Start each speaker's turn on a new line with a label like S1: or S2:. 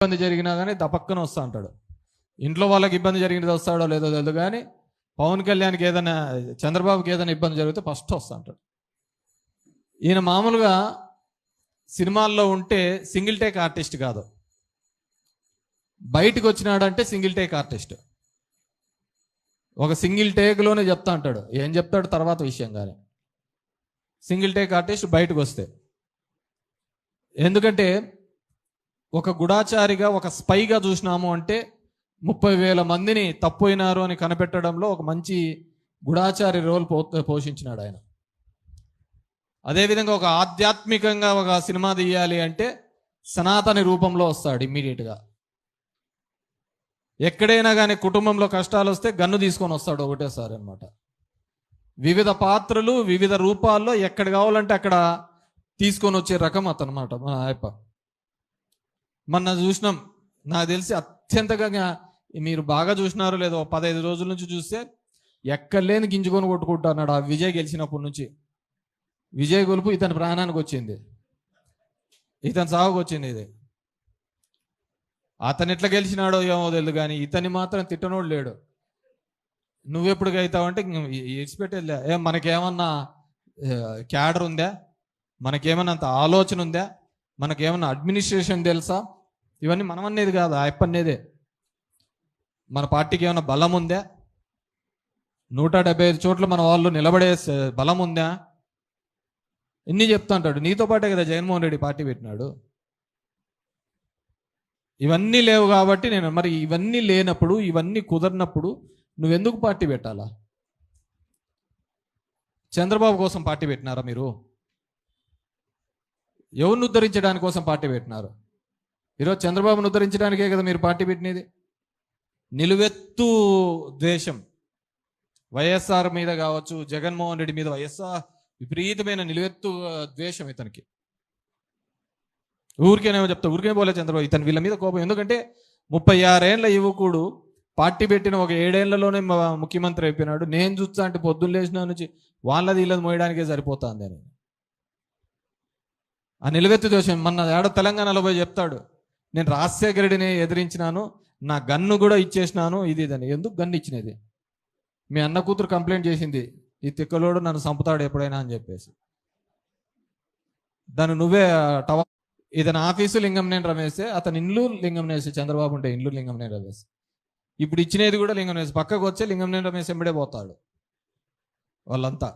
S1: ఇబ్బంది జరిగినా కానీ దపక్కన వస్తా అంటాడు. ఇంట్లో వాళ్ళకి ఇబ్బంది జరిగినది వస్తాడో లేదో తెలియదు కానీ పవన్ కళ్యాణ్కి ఏదైనా, చంద్రబాబుకి ఏదైనా ఇబ్బంది జరిగితే ఫస్ట్ వస్తా అంటాడు. ఈయన మామూలుగా సినిమాల్లో ఉంటే సింగిల్ టేక్ ఆర్టిస్ట్ కాదు, బయటకు వచ్చినాడంటే సింగిల్ టేక్ ఆర్టిస్ట్. ఒక సింగిల్ టేక్లోనే చెప్తా అంటాడు, ఏం చెప్తాడు తర్వాత విషయం కానీ. సింగిల్ టేక్ ఆర్టిస్ట్ బయటకు వస్తే, ఎందుకంటే ఒక గుడాచారిగా ఒక స్పైగా చూసినాము అంటే 30,000 మందిని తప్పోయినారు అని కనిపెట్టడంలో ఒక మంచి గుడాచారి రోల్ పోషించినాడు ఆయన. అదేవిధంగా ఒక ఆధ్యాత్మికంగా ఒక సినిమా తీయాలి అంటే సనాతని రూపంలో వస్తాడు ఇమ్మీడియట్గా. ఎక్కడైనా కానీ కుటుంబంలో కష్టాలు వస్తే గన్ను తీసుకొని వస్తాడు ఒకటేసారి అనమాట. వివిధ పాత్రలు వివిధ రూపాల్లో ఎక్కడ కావాలంటే అక్కడ తీసుకొని వచ్చే రకం అతనమాట మన ఆయప్ప. మొన్న చూసినాం, నాకు తెలిసి అత్యంతగా మీరు బాగా చూసినారో లేదో, 15 రోజుల నుంచి చూస్తే ఎక్కడలేని గింజుకొని కొట్టుకుంటున్నాడు. ఆ విజయ్ గెలిచినప్పటి నుంచి విజయ్ గొలుపు ఇతని ప్రాణానికి వచ్చింది, ఇతని సాగుకు వచ్చింది. ఇది అతను ఎట్లా గెలిచినాడో ఏమో తెలియదు కానీ ఇతన్ని మాత్రం తిట్టనోడు లేడు. నువ్వెప్పుడు అవుతావంటే ఇడిచిపెట్టేది. మనకేమన్నా క్యాడర్ ఉందా, మనకేమన్నా అంత ఆలోచన ఉందా, మనకేమన్నా అడ్మినిస్ట్రేషన్ తెలుసా? ఇవన్నీ మనం అనేది కాదు, ఆయప్ప అనేదే. మన పార్టీకి ఏమైనా బలం ఉందా? 175 చోట్ల మన వాళ్ళు నిలబడే బలం ఉందా? ఇన్ని చెప్తా అంటాడు. నీతో పాటే కదా జగన్మోహన్ రెడ్డి పార్టీ పెట్టినాడు. ఇవన్నీ లేవు కాబట్టి మరి ఇవన్నీ లేనప్పుడు, ఇవన్నీ కుదరినప్పుడు నువ్వెందుకు పార్టీ పెట్టాలా? చంద్రబాబు కోసం పార్టీ పెట్టినారా మీరు? ఎవరిని ఉద్ధరించడానికి కోసం పార్టీ పెట్టినారు? ఈరోజు చంద్రబాబును ఉద్ధరించడానికే కదా మీరు పార్టీ పెట్టినది. నిలువెత్తు ద్వేషం వైఎస్ఆర్ మీద కావచ్చు, జగన్మోహన్ రెడ్డి మీద వైఎస్ఆర్ విపరీతమైన నిలువెత్తు ద్వేషం ఇతనికి. ఊరికేనేమో చెప్తా, ఊరికే పోలే చంద్రబాబు, ఇతను వీళ్ళ మీద కోపం. ఎందుకంటే 36 ఏళ్ళ యువకుడు పార్టీ పెట్టిన ఒక 7 ఏళ్లలోనే ముఖ్యమంత్రి అయిపోయినాడు. నేను చూస్తా అంటే పొద్దున్న లేచిన నుంచి వాళ్ళది వీళ్ళది మోయడానికే సరిపోతుంది అని ఆ నిలువెత్తు ద్వేషం. మొన్న తెలంగాణలో పోయి చెప్తాడు, నేను రాజశేఖర రెడ్డిని ఎదిరించినాను, నా గన్ను కూడా ఇచ్చేసినాను, ఇది ఇదని. ఎందుకు గన్ను ఇచ్చినది? మీ అన్న కూతురు కంప్లైంట్ చేసింది, ఈ తిక్కలోడు నన్ను చంపుతాడు ఎప్పుడైనా అని చెప్పేసి. దాన్ని నువ్వే ఇతని ఆఫీసు లింగంనేని రమేష్, అతని ఇల్లు లింగంనేని చంద్రబాబు ఉంటే ఇల్లు లింగంనేని రమేష్. ఇప్పుడు ఇచ్చినది కూడా లింగంనేని. పక్కకు వచ్చే లింగంనేని రమేష్ ఎంబడే పోతాడు వాళ్ళంతా.